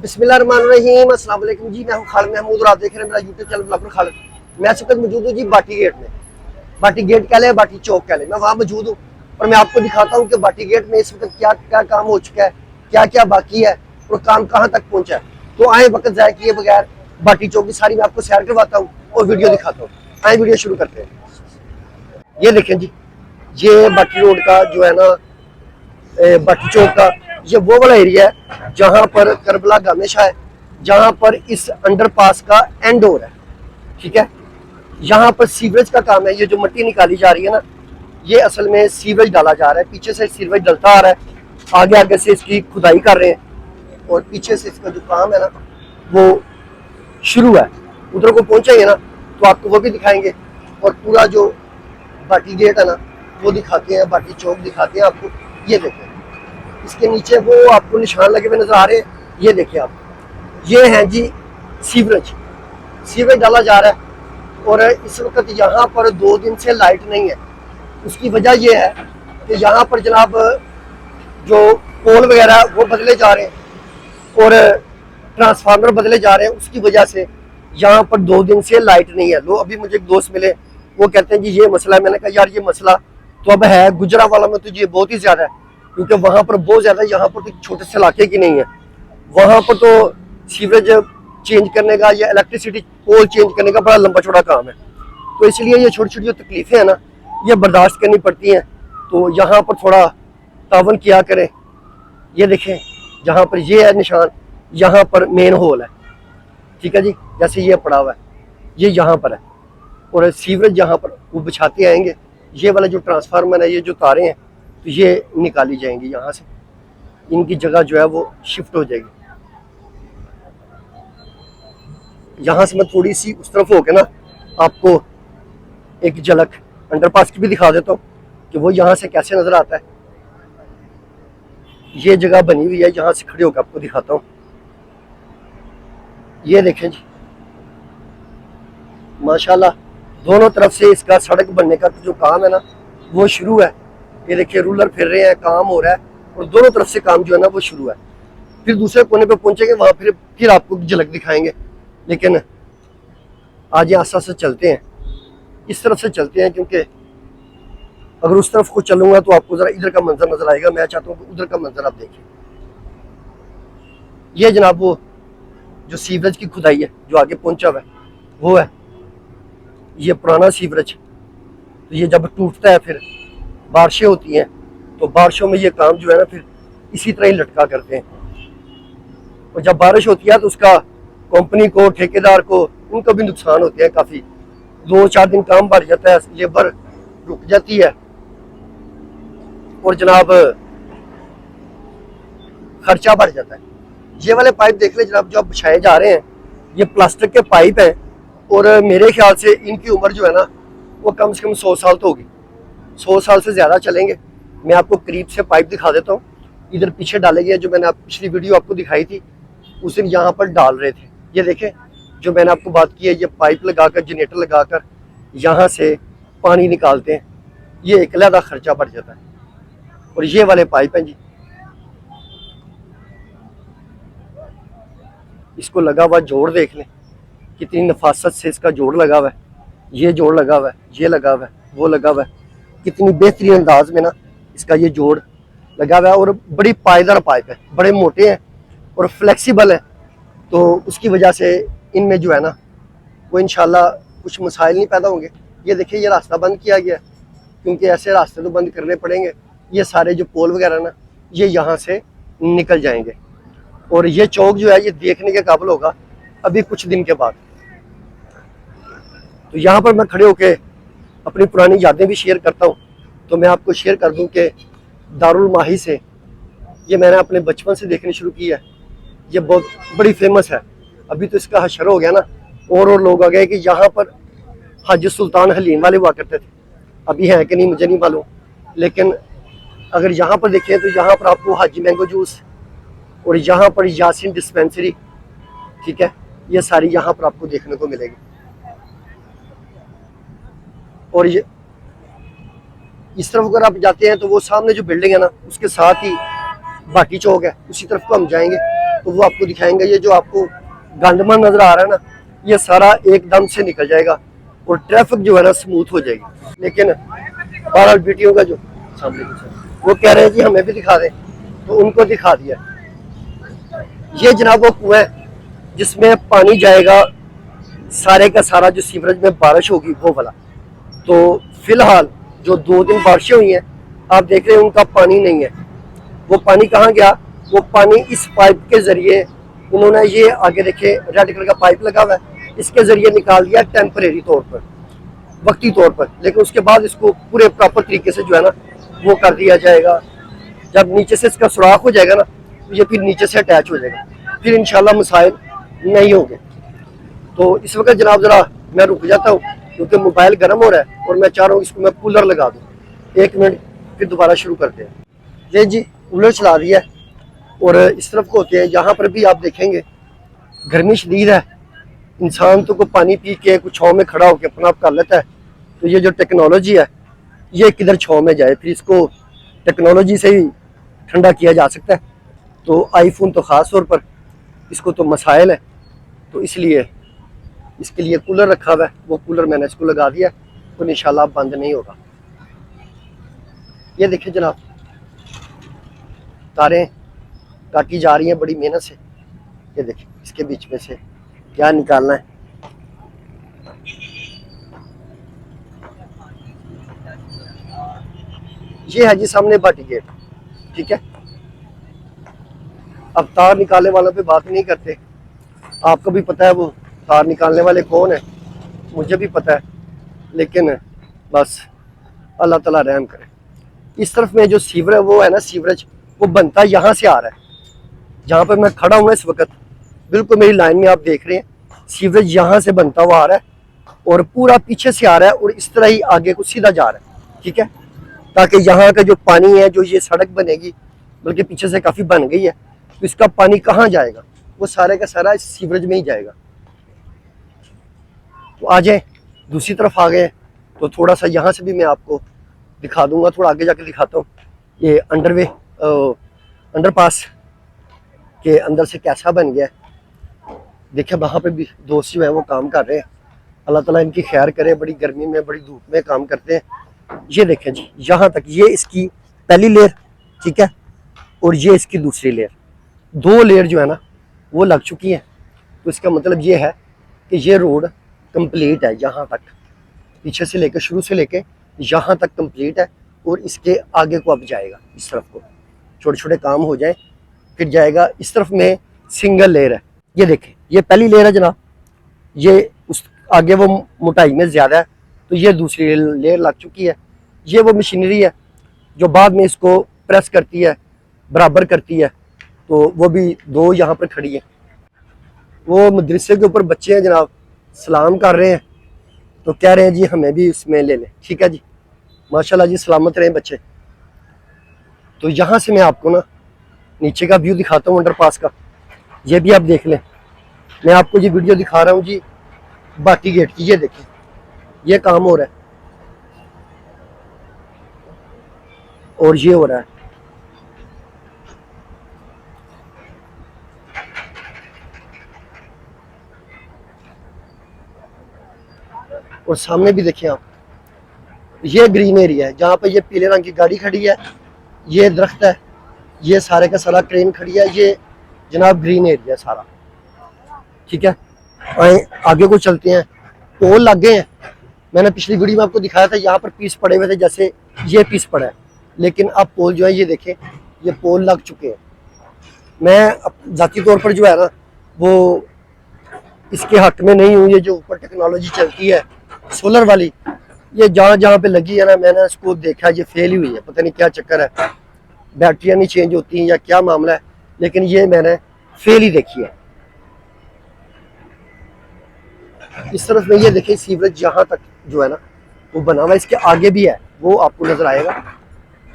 बिस्मिल्लाहिर्रहमानिर्रहीम, अस्सलाम वालेकुम जी। मैं हूं खालिद महमूद और आप देख रहे हैं मेरा यूट्यूब चैनल ब्लॉगर खालिद। मैं इस वक्त मौजूद हूँ जी बाटी गेट में। बाटी गेट कह लें, बाटी चौक कह लें, मैं वहाँ मौजूद हूँ और मैं आपको दिखाता हूँ कि बाटी गेट में इस वक्त क्या क्या काम हो चुका है, क्या क्या बाकी है और काम कहाँ तक पहुँचा है। तो आए वक्त ज़ाया किए बगैर बाटी चौक की सारी मैं आपको सैर करवाता हूँ और वीडियो दिखाता हूँ। आए वीडियो शुरू करते हैं। ये देखें जी, ये बाटी रोड का जो है ना, बाटी चौक का ये वो वाला एरिया है जहां पर करबला गामेशा है, जहां पर इस अंडरपास का एंड हो रहा है। ठीक है, यहाँ पर सीवरेज का काम है। ये जो मिट्टी निकाली जा रही है ना, ये असल में सीवरेज डाला जा रहा है। पीछे से सीवरेज डलता आ रहा है, आगे आगे से इसकी खुदाई कर रहे हैं और पीछे से इसका जो काम है ना वो शुरू है। उधर को पहुंचेंगे ना तो आपको वो भी दिखाएंगे और पूरा जो बाटी गेट है ना वो दिखाते हैं, बाटी चौक दिखाते हैं आपको। ये देखें, इसके नीचे वो आपको निशान लगे हुए नजर आ रहे हैं। ये देखिए आप, ये हैं जी सीवरेज। सीवरेज डाला जा रहा है और इस वक्त यहाँ पर 2 दिन से लाइट नहीं है। उसकी वजह यह है कि यहाँ पर जनाब जो पोल वगैरह वो बदले जा रहे हैं और ट्रांसफार्मर बदले जा रहे हैं। उसकी वजह से यहाँ पर 2 दिन से लाइट नहीं है। लो अभी मुझे एक दोस्त मिले, वो कहते हैं जी ये मसला है। मैंने कहा यार ये मसला तो अब है, गुजरावाला में तो ये बहुत ही ज्यादा है, क्योंकि वहां पर बहुत ज्यादा, यहाँ पर तो छोटे से इलाके की नहीं है। वहां पर तो सीवरेज चेंज करने का या इलेक्ट्रिसिटी पोल चेंज करने का बड़ा लंबा चौड़ा काम है। तो इसलिए ये छोटी छोटी जो तकलीफें हैं ना ये बर्दाश्त करनी पड़ती हैं। तो यहाँ पर थोड़ा तावन किया करें। ये देखें, जहाँ पर ये है निशान, यहाँ पर मेन होल है। ठीक है जी, जैसे ये पड़ा हुआ है ये यहाँ पर है और सीवरेज यहाँ पर वो बिछाते आएंगे। ये वाला जो ट्रांसफार्मर है, ये जो तारें हैं तो ये निकाली जाएंगी यहाँ से, इनकी जगह जो है वो शिफ्ट हो जाएगी। यहाँ से मैं थोड़ी सी उस तरफ होके ना आपको एक झलक अंडरपास की भी दिखा देता हूँ कि वो यहाँ से कैसे नजर आता है। ये जगह बनी हुई है, यहाँ से खड़े होकर आपको दिखाता हूँ। ये देखें जी, माशाल्लाह दोनों तरफ से इसका सड़क बनने का जो काम है ना वो शुरू है। ये देखिए रूलर फिर रहे हैं, काम हो रहा है और दोनों तरफ से काम जो है ना वो शुरू है। फिर दूसरे कोने पे पहुंचेंगे, वहां फिर आपको झलक दिखाएंगे। लेकिन आज आस्ते आस्ते चलते हैं, इस तरफ से चलते हैं, क्योंकि अगर उस तरफ को चलूंगा तो आपको जरा इधर का मंजर नजर आएगा। मैं चाहता हूँ कि उधर का मंजर आप देखिए। ये जनाब वो जो सीवरेज की खुदाई है जो आगे पहुंचा हुआ है वो है ये पुराना सीवरेज। तो ये जब टूटता है, फिर बारिशें होती हैं तो बारिशों में ये काम जो है ना फिर इसी तरह ही लटका करते हैं। और जब बारिश होती है तो उसका कंपनी को, ठेकेदार को, उनको भी नुकसान होते हैं काफी। 2-4 दिन काम बढ़ जाता है, लेबर रुक जाती है और जनाब खर्चा बढ़ जाता है। ये वाले पाइप देख ले जनाब, जो अब बिछाए जा रहे हैं ये प्लास्टिक के पाइप हैं और मेरे ख्याल से इनकी उम्र जो है ना वो कम से कम 100 साल तो होगी, 100 साल से ज्यादा चलेंगे। मैं आपको करीब से पाइप दिखा देता हूँ। इधर पीछे डाले गए, जो मैंने पिछली वीडियो आपको दिखाई थी उस दिन यहाँ पर डाल रहे थे। ये देखें, जो मैंने आपको बात की है, ये पाइप लगाकर, जनरेटर लगाकर यहाँ से पानी निकालते हैं। ये एक अलग खर्चा बढ़ जाता है। और ये वाले पाइप हैं जी, इसको लगा हुआ जोड़ देख लें, कितनी नफासत से इसका जोड़ लगा हुआ है। ये जोड़ लगा हुआ है, ये लगा हुआ है, वो लगा हुआ है। कितनी बेहतरीन अंदाज में ना इसका ये जोड़ लगा हुआ है और बड़ी पायदार पाइप है, बड़े मोटे हैं और फ्लेक्सिबल है। तो उसकी वजह से इनमें जो है ना वो इंशाल्लाह कुछ मसाइल नहीं पैदा होंगे। ये देखिए, ये रास्ता बंद किया गया क्योंकि ऐसे रास्ते तो बंद करने पड़ेंगे। ये सारे जो पोल वगैरह ना ये यहाँ से निकल जाएंगे और ये चौक जो है ये देखने के काबिल होगा अभी कुछ दिन के बाद। तो यहाँ पर मैं खड़े होके अपनी पुरानी यादें भी शेयर करता हूँ। तो मैं आपको शेयर कर दूँ कि दारुल माही से ये मैंने अपने बचपन से देखनी शुरू की है। ये बहुत बड़ी फेमस है। अभी तो इसका हशर हो गया ना, और लोग आ गए कि यहाँ पर हाजी सुल्तान हलीम वाले हुआ करते थे। अभी है कि नहीं मुझे नहीं मालूम, लेकिन अगर यहाँ पर देखें तो यहाँ पर आपको हाजी मैंगो जूस और यहाँ पर यासीन डिस्पेंसरी, ठीक है, ये सारी यहाँ पर आपको देखने को मिलेगी। और ये इस तरफ अगर आप जाते हैं तो वो सामने जो बिल्डिंग है ना उसके साथ ही बाटी चौक है, उसी तरफ को हम जाएंगे तो वो आपको दिखाएंगे। ये जो आपको गंदमा नजर आ रहा है ना, ये सारा एकदम से निकल जाएगा और ट्रैफिक जो है ना स्मूथ हो जाएगी। लेकिन 12 बेटियों का जो सामने वो कह रहे हैं कि हमें भी दिखा दें, तो उनको दिखा दिया। ये जनाब वो कुआं है जिसमें पानी जाएगा सारे का सारा, जो सीवरेज में बारिश होगी वो वाला। तो फिलहाल जो 2 दिन बारिशें हुई हैं, आप देख रहे हैं उनका पानी नहीं है। वो पानी कहाँ गया? वो पानी इस पाइप के जरिए उन्होंने, ये आगे देखे रेड कलर का पाइप लगा हुआ है, इसके जरिए निकाल दिया टेम्परेरी तौर पर, वक्ती तौर पर। लेकिन उसके बाद इसको पूरे प्रॉपर तरीके से जो है ना वो कर दिया जाएगा। जब नीचे से इसका सुराख हो जाएगा ना, तो ये फिर नीचे से अटैच हो जाएगा, फिर इंशाल्लाह मसाइल नहीं होंगे। तो इस वक्त जनाब ज़रा मैं रुक जाता हूँ क्योंकि मोबाइल गर्म हो रहा है और मैं चाह रहा हूँ इसको मैं कूलर लगा दूँ। 1 मिनट फिर दोबारा शुरू करते हैं। ये जी कूलर चला दिया है और इस तरफ को होते हैं। यहाँ पर भी आप देखेंगे गर्मी शदीद है, इंसान तो को पानी पी के कुछ छाँव में खड़ा होकर अपना आप कर लेता है। तो ये जो टेक्नोलॉजी है ये किधर छाँव में जाए, फिर इसको टेक्नोलॉजी से ही ठंडा किया जा सकता है। तो आईफोन तो ख़ास तौर पर इसको तो मसाइल है, तो इसलिए इसके लिए कूलर रखा हुआ है। वो कूलर मैंने इसको लगा दिया, तो इंशाल्लाह बंद नहीं होगा। ये देखिए जनाब तारें काटी जा रही हैं बड़ी मेहनत से। ये देखिए इसके बीच में से क्या निकालना है। ये है जी सामने बाटी गेट, ठीक है। अब तार निकालने वालों पे बात नहीं करते, आपको भी पता है वो तार निकालने वाले कौन है, मुझे भी पता है, लेकिन बस अल्लाह ताला रहम करे। इस तरफ में जो सीवर है वो है ना, सीवरेज वो बनता यहाँ से आ रहा है। जहाँ पर मैं खड़ा हूँ इस वक्त बिल्कुल मेरी लाइन में आप देख रहे हैं सीवरेज यहाँ से बनता हुआ आ रहा है और पूरा पीछे से आ रहा है और इस तरह ही आगे को सीधा जा रहा है, ठीक है। ताकि यहाँ का जो पानी है, जो ये सड़क बनेगी, बल्कि पीछे से काफ़ी बन गई है, तो इसका पानी कहाँ जाएगा? वो सारे का सारा इस सीवरेज में ही जाएगा। तो आ जाए, दूसरी तरफ आ गए तो थोड़ा सा यहाँ से भी मैं आपको दिखा दूंगा, थोड़ा आगे जाके दिखाता हूँ। ये अंडरपास के अंदर से कैसा बन गया है। देखिए वहाँ पे भी दोस्त जो है वो काम कर रहे हैं, अल्लाह ताला इनकी खैर करे। बड़ी गर्मी में बड़ी धूप में काम करते हैं। ये देखें जी यहाँ तक, ये इसकी पहली लेयर, ठीक है, और ये इसकी दूसरी लेयर, 2 लेयर जो है ना वो लग चुकी है। तो इसका मतलब ये है कि ये रोड कंप्लीट है, यहाँ तक पीछे से लेकर शुरू से लेकर यहाँ तक कंप्लीट है। और इसके आगे को अब जाएगा, इस तरफ को छोटे छोटे काम हो जाए फिर जाएगा। इस तरफ में सिंगल लेयर है। ये देखें ये पहली लेयर है जनाब, ये उस आगे वो मोटाई में ज़्यादा है, तो ये दूसरी लेयर लग चुकी है। ये वो मशीनरी है जो बाद में इसको प्रेस करती है, बराबर करती है। तो वो भी 2 यहाँ पर खड़ी है। वो मदरसे के ऊपर बच्चे हैं जनाब, सलाम कर रहे हैं, तो कह रहे हैं जी हमें भी इसमें ले लें। ठीक है जी, माशाल्लाह जी, सलामत रहें बच्चे। तो यहाँ से मैं आपको ना नीचे का व्यू दिखाता हूँ अंडरपास का, ये भी आप देख लें। मैं आपको ये वीडियो दिखा रहा हूँ जी बाटी गेट की। ये देखें ये काम हो रहा है और ये हो रहा है। और सामने भी देखें आप, ये ग्रीन एरिया है जहाँ पे ये पीले रंग की गाड़ी खड़ी है, ये दरख्त है, ये सारे का सारा ट्रेन खड़ी है। ये जनाब ग्रीन एरिया सारा, ठीक है। आगे को चलते हैं, पोल लग गए हैं। मैंने पिछली वीडियो में आपको दिखाया था यहाँ पर पीस पड़े हुए थे, जैसे ये पीस पड़ा है, लेकिन अब पोल जो है ये देखें, ये पोल लग चुके हैं। मैं जाती तौर पर जो है ना वो इसके हक में नहीं हूँ। ये जो ऊपर टेक्नोलॉजी चलती है सोलर वाली, ये जहाँ जहाँ पे लगी है ना, मैंने इसको देखा ये फेल ही हुई है। पता नहीं क्या चक्कर है, बैटरियाँ नहीं चेंज होती हैं या क्या मामला है, लेकिन ये मैंने फेल ही देखी है। इस तरफ में ये देखिए सीवरेज यहाँ तक जो है ना वो बना हुआ है, इसके आगे भी है, वो आपको नजर आएगा।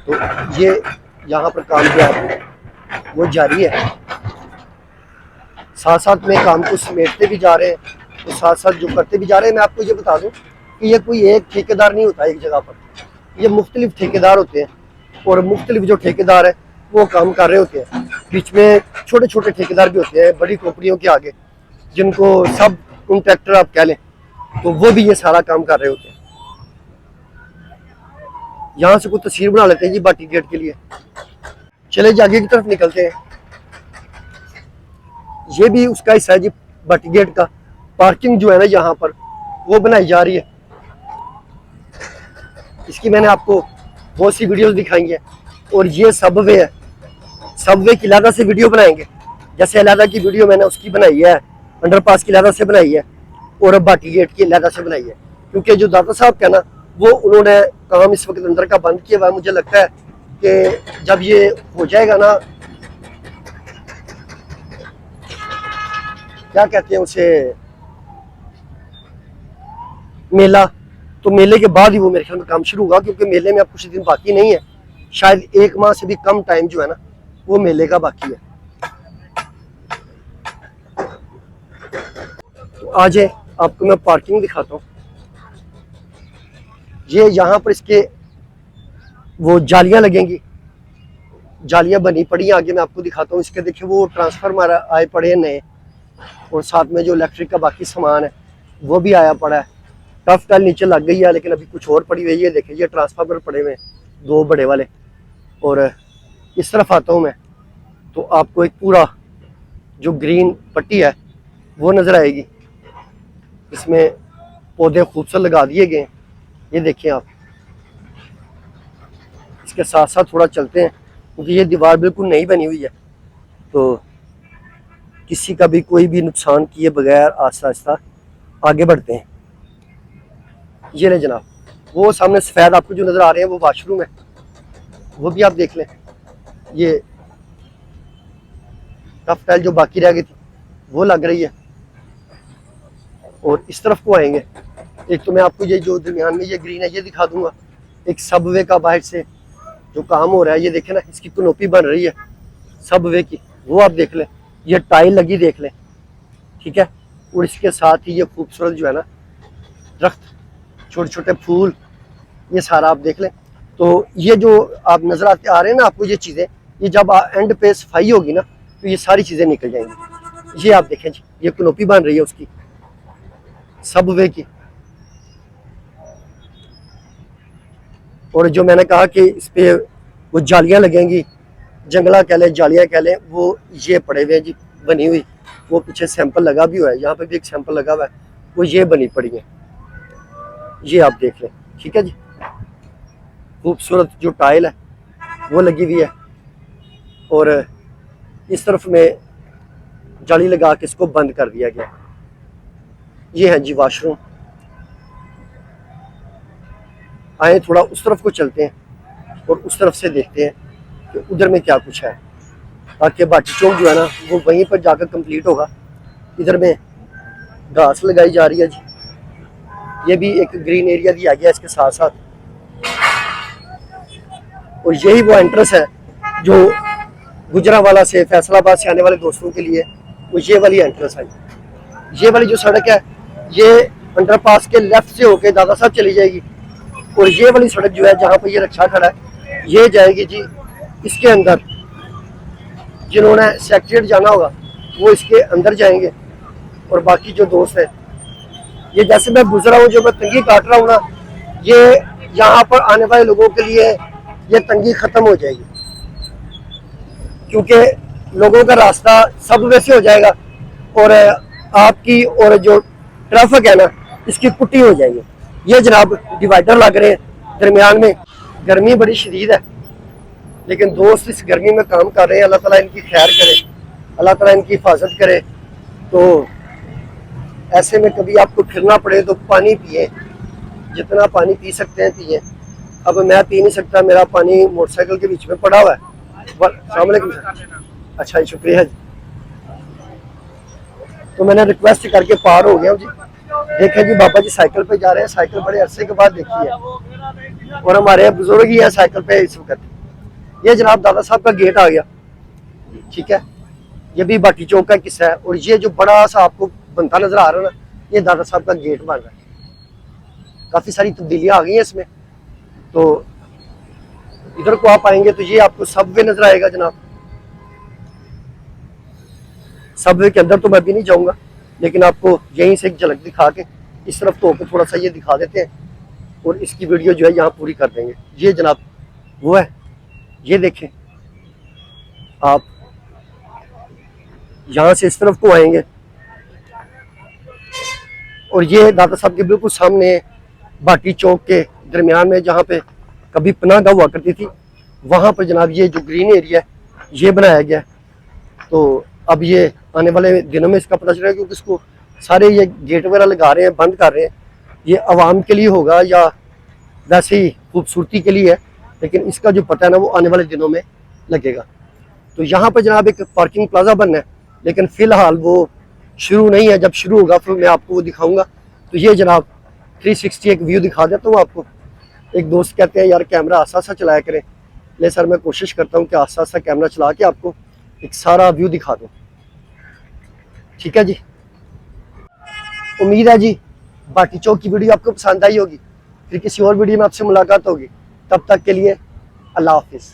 तो ये यहाँ पर काम जो है वो जारी है। साथ साथ में काम को समेटते भी जा रहे हैं, तो साथ साथ जो करते भी जा रहे हैं। मैं आपको ये बता दूं कि ये कोई एक ठेकेदार नहीं होता एक जगह पर, ये मुख्तलिफ ठेकेदार होते हैं। और मुख्तलिफ जो ठेकेदार है वो काम कर रहे होते हैं। बीच में छोटे छोटे ठेकेदार भी होते हैं बड़ी कंपनियों के आगे, जिनको सब कॉन्ट्रैक्टर आप कह लें, तो वो भी ये सारा काम कर रहे होते हैं। यहाँ से कुछ तस्वीर बना लेते हैं जी बाटी गेट के लिए। चले जी आगे की तरफ निकलते हैं। ये भी उसका हिस्सा है जी बाटी गेट का। पार्किंग जो है ना यहाँ पर वो बनाई जा रही है। इसकी मैंने आपको बहुत सी वीडियोस दिखाई है। और ये सबवे है, सबवे की अलहदा से वीडियो बनाएंगे। जैसे अलहदा की वीडियो मैंने उसकी बनाई है, अंडरपास की अलहदा से बनाई है, और अब बाटी गेट की अलहदा से बनाई है। क्योंकि जो दाता साहब का ना वो उन्होंने काम इस वक्त अंदर का बंद किया हुआ है। मुझे लगता है कि जब ये हो जाएगा ना, क्या कहते हैं उसे, मेला, तो मेले के बाद ही वो मेरे ख्याल में काम शुरू होगा। क्योंकि मेले में अब कुछ दिन बाकी नहीं है, शायद 1 माह से भी कम टाइम जो है ना वो मेले का बाकी है। तो आज आपको मैं पार्किंग दिखाता हूँ। ये यहाँ पर इसके वो जालियां लगेंगी, जालियां बनी पड़ी हैं। आगे मैं आपको दिखाता हूँ। इसके देखिए वो ट्रांसफार्मर आए पड़े हैं नए, और साथ में जो इलेक्ट्रिक का बाकी सामान है वो भी आया पड़ा है। टफ टाइल नीचे लग गई है, लेकिन अभी कुछ और पड़ी हुई है। ये देखिए ये ट्रांसफार्मर पड़े हुए हैं 2 बड़े वाले। और इस तरफ आता हूँ मैं, तो आपको एक पूरा जो ग्रीन पट्टी है वो नज़र आएगी। इसमें पौधे खूबसूरत लगा दिए गए हैं। ये देखिए आप। इसके साथ साथ थोड़ा चलते हैं, क्योंकि ये दीवार बिल्कुल नई बनी हुई है, तो किसी का भी कोई भी नुकसान किए बगैर आहिस्ता आहिस्ता आगे बढ़ते हैं। ये ले जनाब, वो सामने सफ़ेद आपको जो नज़र आ रहे हैं वो वाशरूम है, वो भी आप देख लें। ये टफ टाइल जो बाकी रह गई थी वो लग रही है। और इस तरफ को आएंगे, एक तो मैं आपको ये जो दरमियान में ये ग्रीन है ये दिखा दूंगा। एक सबवे का बाहर से जो काम हो रहा है, ये देखें ना, इसकी कनोपी बन रही है सबवे की, वो आप देख लें। ये टाइल लगी देख लें, ठीक है। और इसके साथ ही ये खूबसूरत जो है ना दरख्त, छोटे छोटे फूल, ये सारा आप देख लें। तो ये जो आप नजर आते आ रहे हैं ना आपको ये चीज़ें, ये जब एंड पे सफाई होगी ना तो ये सारी चीज़ें निकल जाएंगी। ये आप देखें जी, ये कनोपी बन रही है उसकी सबवे की। और जो मैंने कहा कि इस पे वो जालियां लगेंगी, जंगला कह लें, जालियां कह लें, वो ये पड़े हुए हैं जी बनी हुई। वो पीछे सैंपल लगा भी हुआ है, यहाँ पे भी एक सैंपल लगा हुआ है, वो ये बनी पड़ी है। ये आप देख लें, ठीक है जी। खूबसूरत जो टाइल है वो लगी हुई है। और इस तरफ में जाली लगा के इसको बंद कर दिया गया। ये है जी वाशरूम। आए थोड़ा उस तरफ को चलते हैं और उस तरफ से देखते हैं कि उधर में क्या कुछ है, ताकि बाटी चौक जो है ना वो वहीं पर जाकर कंप्लीट होगा। इधर में घास लगाई जा रही है जी, ये भी एक ग्रीन एरिया दिया गया इसके साथ साथ। और यही वो एंट्रेंस है जो गुजरावाला से फैसलाबाद से आने वाले दोस्तों के लिए, वो ये वाली एंट्रेंस है। ये वाली जो सड़क है ये अंडरपास के लेफ्ट से होके दादा साहब चली जाएगी। और ये वाली सड़क जो है जहाँ पर ये रिक्शा खड़ा है ये जाएगी जी इसके अंदर। जिन्होंने सेक्रेटरीट जाना होगा वो इसके अंदर जाएंगे। और बाकी जो दोस्त है, ये जैसे मैं गुजरा हूँ, जो मैं तंगी काट रहा हूँ ना, ये यहाँ पर आने वाले लोगों के लिए ये तंगी खत्म हो जाएगी, क्योंकि लोगों का रास्ता सब वैसे हो जाएगा और आपकी और जो ट्रैफिक है ना इसकी पुट्टी हो जाएगी। ये जनाब डिवाइडर लग रहे हैं दरमियान में। गर्मी बड़ी शदीद है, लेकिन दोस्त इस गर्मी में काम कर रहे हैं। अल्लाह ताला इनकी खैर करे, अल्लाह ताला इनकी हिफाजत करे। तो ऐसे में कभी आपको फिरना पड़े तो पानी पिए, जितना पानी पी सकते हैं पिए। अब मैं पी नहीं सकता, मेरा पानी मोटरसाइकिल के बीच में पड़ा हुआ है। अस्सलाम वालेकुम सर। अच्छा, शुक्रिया जी। तो मैंने रिक्वेस्ट करके पार हो गया जी। देखें जी बाबा जी साइकिल पे जा रहे हैं, साइकिल बड़े अरसे के बाद देखी है। और हमारे बुजुर्ग ही है साइकिल पे इस वक्त। ये जनाब दादा साहब का गेट आ गया, ठीक है। ये भी बाटी चौक का किस्सा है। और ये जो बड़ा सा आपको बनता नजर आ रहा है ना, ये दादा साहब का गेट बन रहा है। काफी सारी तब्दीलियां आ गई हैं इसमें। तो इधर को आप आएंगे तो ये आपको सबवे नजर आएगा जनाब। सबवे के अंदर तो मैं भी नहीं जाऊंगा, लेकिन आपको यहीं से एक झलक दिखा के इस तरफ तो होकर थोड़ा सा ये दिखा देते हैं और इसकी वीडियो जो है यहाँ पूरी कर देंगे। ये जनाब वो है, ये देखें आप यहाँ से इस तरफ को आएंगे और ये दादा साहब के बिल्कुल सामने भाटी चौक के दरमियान में जहाँ पे कभी पनाहगाह हुआ करती थी, वहाँ पर जनाब ये जो ग्रीन एरिया है ये बनाया गया है। तो अब ये आने वाले दिनों में इसका पता चलेगा, क्योंकि इसको सारे ये गेट वगैरह लगा रहे हैं, बंद कर रहे हैं। ये आवाम के लिए होगा या वैसे ही खूबसूरती के लिए है, लेकिन इसका जो पता है ना वो आने वाले दिनों में लगेगा। तो यहाँ पर जनाब एक पार्किंग प्लाजा बनना है, लेकिन फ़िलहाल वो शुरू नहीं है। जब शुरू होगा फिर मैं आपको वो दिखाऊंगा। तो ये जनाब 360 एक व्यू दिखा देता हूँ आपको। एक दोस्त कहते हैं यार कैमरा आसा सा चलाया करें, ले सर मैं कोशिश करता हूँ कि आसा सा कैमरा चला के आपको एक सारा व्यू दिखा दूँ। ठीक है जी, उम्मीद है जी भाटी चौक की वीडियो आपको पसंद आई होगी। फिर किसी और वीडियो में आपसे मुलाकात होगी, तब तक के लिए अल्लाह हाफिज़।